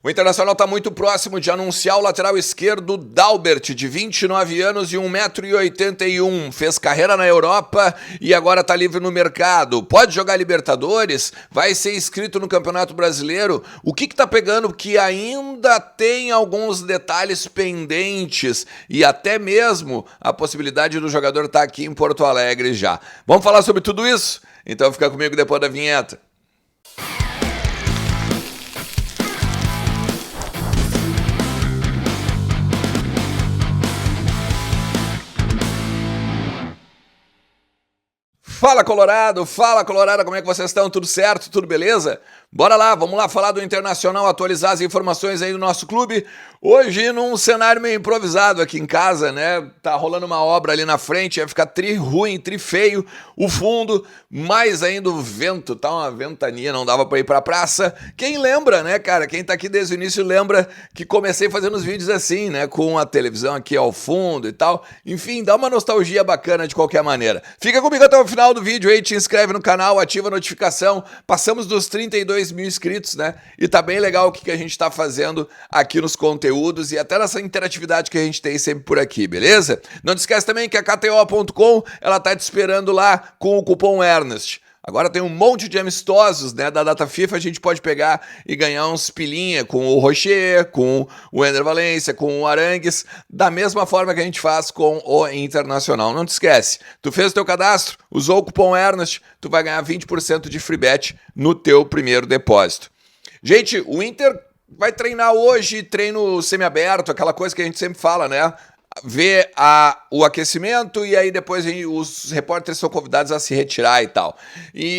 O Internacional está muito próximo de anunciar o lateral esquerdo Dalbert, de 29 anos e 1,81 m. Fez carreira na Europa e agora está livre no mercado. Pode jogar Libertadores? Vai ser inscrito no Campeonato Brasileiro? O que está pegando? Que ainda tem alguns detalhes pendentes e até mesmo a possibilidade do jogador estar aqui em Porto Alegre já. Vamos falar sobre tudo isso? Então fica comigo depois da vinheta. Fala Colorado, como é que vocês estão? Tudo certo? Tudo beleza? Bora lá, vamos lá falar do Internacional, atualizar as informações aí do nosso clube. Hoje num cenário meio improvisado aqui em casa, né? Tá rolando uma obra ali na frente, vai ficar tri ruim, tri feio o fundo, mais ainda o vento, tá uma ventania, não dava pra ir pra praça. Quem lembra, né, cara? Quem tá aqui desde o início lembra que comecei fazendo os vídeos assim, né? Com a televisão aqui ao fundo e tal. Enfim, dá uma nostalgia bacana de qualquer maneira. Fica comigo até o final do vídeo aí, te inscreve no canal, ativa a notificação. Passamos dos 32 mil inscritos, né? E tá bem legal o que a gente tá fazendo aqui nos conteúdos e até nessa interatividade que a gente tem sempre por aqui, beleza? Não te esquece também que a KTO.com, ela tá te esperando lá com o cupom Ernest. Agora tem um monte de amistosos, né, da data FIFA, a gente pode pegar e ganhar uns pilinha com o Rocher, com o Ender Valencia, com o Arangues, da mesma forma que a gente faz com o Internacional. Não te esquece, tu fez o teu cadastro, usou o cupom Ernest, tu vai ganhar 20% de free bet no teu primeiro depósito. Gente, o Inter vai treinar hoje, treino semiaberto, aquela coisa que a gente sempre fala, né? Ver o aquecimento e aí depois os repórteres são convidados a se retirar e tal.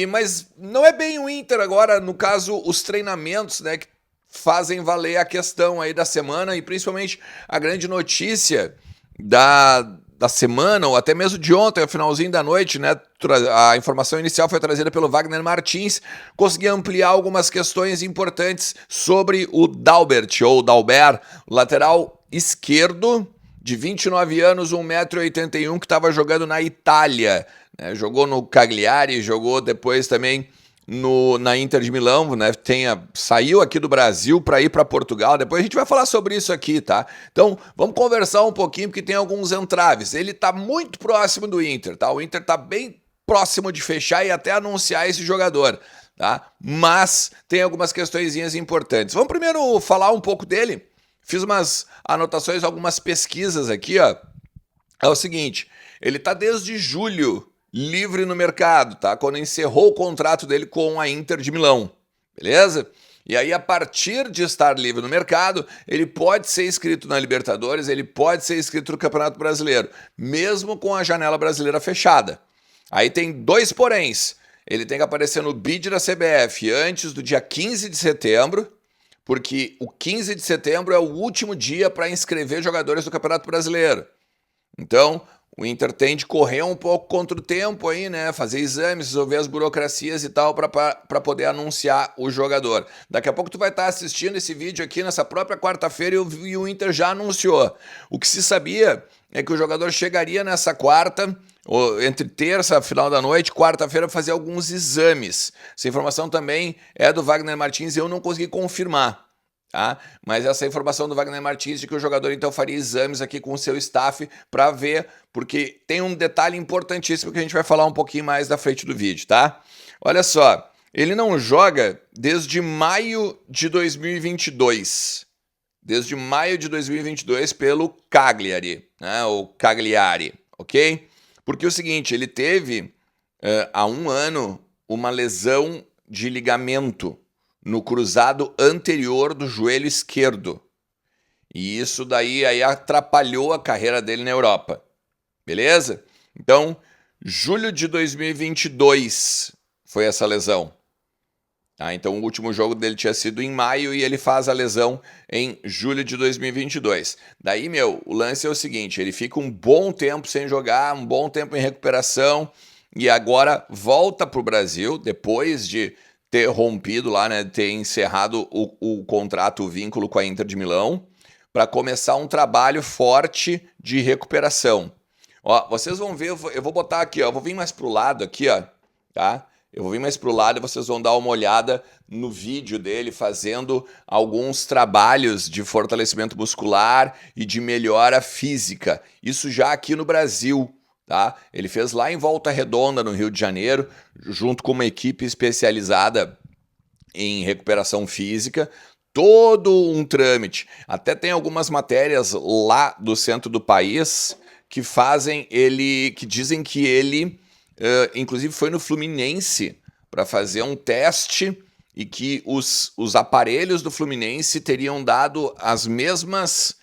Mas não é bem o Inter agora, no caso, os treinamentos, né, que fazem valer a questão aí da semana e principalmente a grande notícia da semana, ou até mesmo de ontem, ao finalzinho da noite, né? A informação inicial foi trazida pelo Wagner Martins, consegui ampliar algumas questões importantes sobre o Dalbert, ou Dalbert, lateral esquerdo, de 29 anos, 1,81 m, que estava jogando na Itália, né? Jogou no Cagliari, jogou depois também na Inter de Milão, né? Saiu aqui do Brasil para ir para Portugal. Depois a gente vai falar sobre isso aqui, tá? Então, vamos conversar um pouquinho, porque tem alguns entraves. Ele tá muito próximo do Inter, tá? O Inter tá bem próximo de fechar e até anunciar esse jogador, tá? Mas tem algumas questõezinhas importantes. Vamos primeiro falar um pouco dele. Fiz umas anotações, algumas pesquisas aqui, ó. É o seguinte, ele tá desde julho livre no mercado, tá? Quando encerrou o contrato dele com a Inter de Milão, beleza? E aí, a partir de estar livre no mercado, ele pode ser inscrito na Libertadores, ele pode ser inscrito no Campeonato Brasileiro, mesmo com a janela brasileira fechada. Aí tem dois poréns. Ele tem que aparecer no bid da CBF antes do dia 15 de setembro, porque o 15 de setembro é o último dia para inscrever jogadores do Campeonato Brasileiro. Então, o Inter tem de correr um pouco contra o tempo aí, né? Fazer exames, resolver as burocracias e tal para poder anunciar o jogador. Daqui a pouco tu vai estar assistindo esse vídeo aqui nessa própria quarta-feira e o Inter já anunciou. O que se sabia é que o jogador chegaria nessa quarta, ou entre terça, final da noite, quarta-feira, fazer alguns exames. Essa informação também é do Wagner Martins e eu não consegui confirmar. Tá? Mas essa informação do Wagner Martins de que o jogador então faria exames aqui com o seu staff para ver, porque tem um detalhe importantíssimo que a gente vai falar um pouquinho mais da frente do vídeo, tá? Olha só, ele não joga desde maio de 2022. Desde maio de 2022 pelo Cagliari, né? O Cagliari, ok? Porque é o seguinte, ele teve há um ano uma lesão de ligamento no cruzado anterior do joelho esquerdo. E isso daí aí atrapalhou a carreira dele na Europa. Beleza? Então, julho de 2022 foi essa lesão. Tá? Então, o último jogo dele tinha sido em maio e ele faz a lesão em julho de 2022. Daí, o lance é o seguinte, ele fica um bom tempo sem jogar, um bom tempo em recuperação e agora volta para o Brasil, depois de ter rompido lá, né, ter encerrado o contrato, o vínculo com a Inter de Milão, para começar um trabalho forte de recuperação. Ó, vocês vão ver, eu vou botar aqui, ó, eu vou vir mais pro lado aqui, ó, tá? Eu vou vir mais pro lado e vocês vão dar uma olhada no vídeo dele fazendo alguns trabalhos de fortalecimento muscular e de melhora física. Isso já aqui no Brasil, tá? Ele fez lá em Volta Redonda, no Rio de Janeiro, junto com uma equipe especializada em recuperação física. Todo um trâmite. Até tem algumas matérias lá do centro do país que fazem ele, que dizem que ele inclusive foi no Fluminense para fazer um teste e que os aparelhos do Fluminense teriam dado as mesmas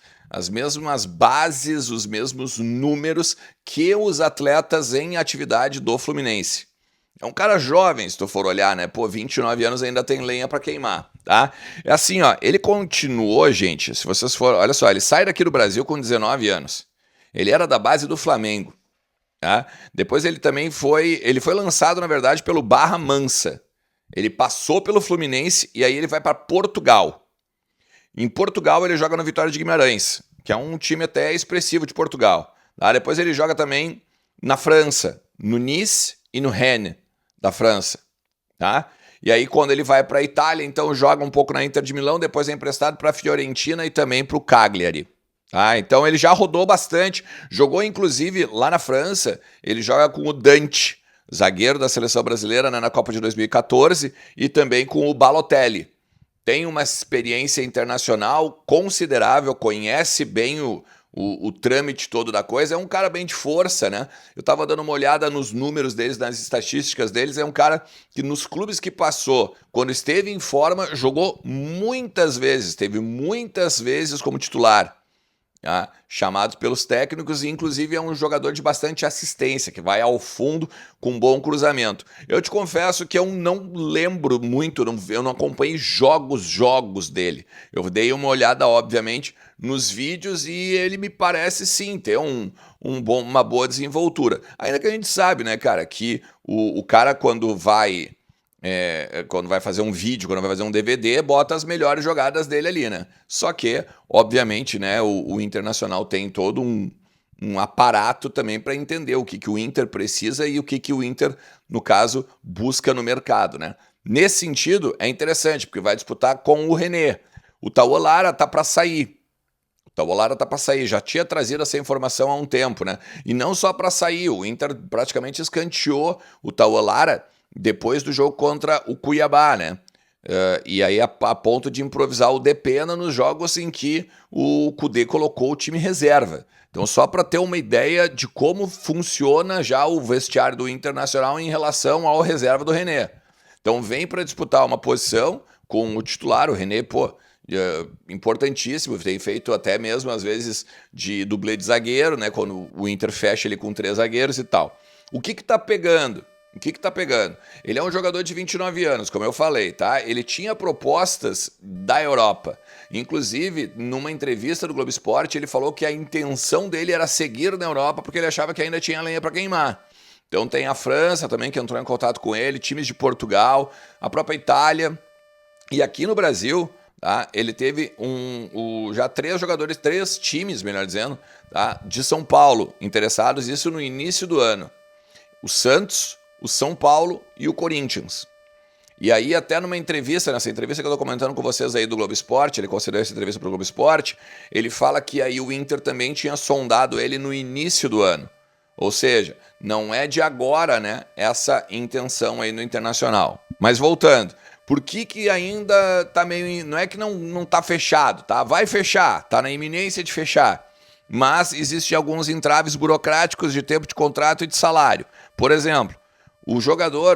bases, os mesmos números que os atletas em atividade do Fluminense. É um cara jovem, se tu for olhar, né? Pô, 29 anos ainda tem lenha para queimar, tá? É assim, ó, ele continuou, gente, se vocês forem, olha só, ele sai daqui do Brasil com 19 anos. Ele era da base do Flamengo. Tá? Depois ele foi lançado, na verdade, pelo Barra Mansa. Ele passou pelo Fluminense e aí ele vai para Portugal. Em Portugal ele joga no Vitória de Guimarães, que é um time até expressivo de Portugal. Tá? Depois ele joga também na França, no Nice e no Rennes da França. Tá? E aí quando ele vai para a Itália, então joga um pouco na Inter de Milão, depois é emprestado para a Fiorentina e também para o Cagliari. Então ele já rodou bastante, jogou inclusive lá na França, ele joga com o Dante, zagueiro da seleção brasileira, né, na Copa de 2014, e também com o Balotelli. Tem uma experiência internacional considerável, conhece bem o trâmite todo da coisa, é um cara bem de força, né? Eu tava dando uma olhada nos números deles, nas estatísticas deles, é um cara que nos clubes que passou, quando esteve em forma, jogou muitas vezes, teve muitas vezes como titular. Chamado pelos técnicos e inclusive é um jogador de bastante assistência, que vai ao fundo com bom cruzamento. Eu te confesso que eu não lembro muito, eu não acompanhei jogos dele. Eu dei uma olhada, obviamente, nos vídeos e ele me parece sim ter uma boa desenvoltura. Ainda que a gente sabe, né, cara, que o cara quando vai fazer um vídeo, quando vai fazer um DVD, bota as melhores jogadas dele ali, né? Só que, obviamente, né, o Internacional tem todo um aparato também para entender o que o Inter precisa e o que o Inter, no caso, busca no mercado, né? Nesse sentido, é interessante, porque vai disputar com o René. O Tauan Lara tá para sair. Já tinha trazido essa informação há um tempo, né? E não só para sair, o Inter praticamente escanteou o Tauan Lara depois do jogo contra o Cuiabá, né? E aí a ponto de improvisar o Depena nos jogos em que o Kudê colocou o time reserva. Então só para ter uma ideia de como funciona já o vestiário do Internacional em relação ao reserva do René. Então vem para disputar uma posição com o titular, o René, importantíssimo, tem feito até mesmo às vezes de dublê de zagueiro, né? Quando o Inter fecha ele com 3 zagueiros e tal. O que tá pegando? Ele é um jogador de 29 anos, como eu falei, tá? Ele tinha propostas da Europa. Inclusive, numa entrevista do Globo Esporte, ele falou que a intenção dele era seguir na Europa porque ele achava que ainda tinha lenha para queimar. Então tem a França também, que entrou em contato com ele, times de Portugal, a própria Itália. E aqui no Brasil, tá? Ele teve já 3 times, melhor dizendo, tá? De São Paulo interessados, isso no início do ano. O Santos, o São Paulo e o Corinthians. E aí até nessa entrevista que eu estou comentando com vocês aí do Globo Esporte, ele concedeu essa entrevista para o Globo Esporte, ele fala que aí o Inter também tinha sondado ele no início do ano. Ou seja, não é de agora, né, essa intenção aí no Internacional. Mas voltando, por que ainda tá meio... Não é que não tá fechado, tá? Vai fechar, tá na iminência de fechar. Mas existem alguns entraves burocráticos de tempo de contrato e de salário. Por exemplo, o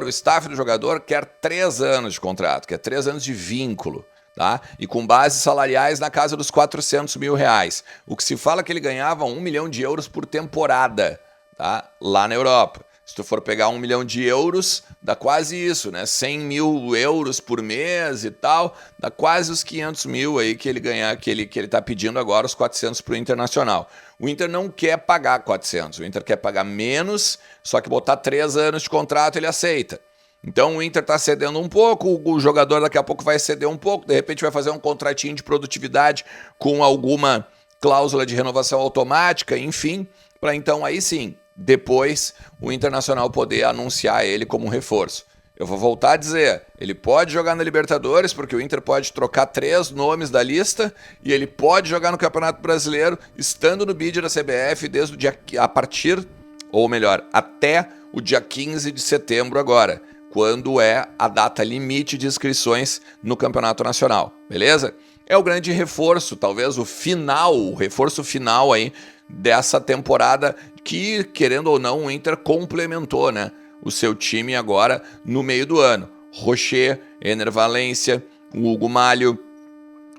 staff do jogador quer 3 anos de contrato, quer 3 anos de vínculo, tá? E com bases salariais na casa dos 400 mil reais. O que se fala é que ele ganhava 1 milhão de euros por temporada, tá? Lá na Europa. Se tu for pegar 1 milhão de euros, dá quase isso, né? 100 mil euros por mês e tal, dá quase os 500 mil aí que ele ganhar, que ele tá pedindo agora, os 400 pro Internacional. O Inter não quer pagar 400, o Inter quer pagar menos, só que botar 3 anos de contrato ele aceita. Então o Inter tá cedendo um pouco, o jogador daqui a pouco vai ceder um pouco, de repente vai fazer um contratinho de produtividade com alguma cláusula de renovação automática, enfim, para então aí sim, depois o Internacional poder anunciar ele como um reforço. Eu vou voltar a dizer, ele pode jogar na Libertadores, porque o Inter pode trocar 3 nomes da lista, e ele pode jogar no Campeonato Brasileiro, estando no bid da CBF desde o dia, a partir, ou melhor, até o dia 15 de setembro agora, quando é a data limite de inscrições no Campeonato Nacional, beleza? É o grande reforço, talvez o reforço final aí dessa temporada que, querendo ou não, o Inter complementou, né? O seu time agora no meio do ano. Rocher, Ener Valencia, o Hugo Malho,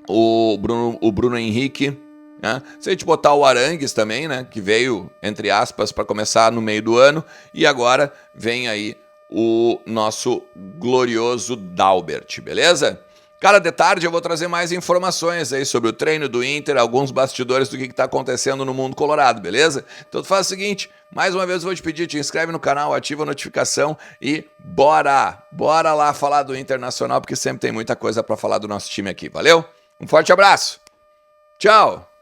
o Bruno Henrique. Né? Se a gente botar o Arangues também, né? Que veio, entre aspas, para começar no meio do ano. E agora vem aí o nosso glorioso Dalbert, beleza? Cara, de tarde eu vou trazer mais informações aí sobre o treino do Inter, alguns bastidores do que está acontecendo no mundo colorado, beleza? Então tu faz o seguinte, mais uma vez eu vou te pedir, te inscreve no canal, ativa a notificação e bora lá falar do Internacional, porque sempre tem muita coisa para falar do nosso time aqui, valeu? Um forte abraço, tchau!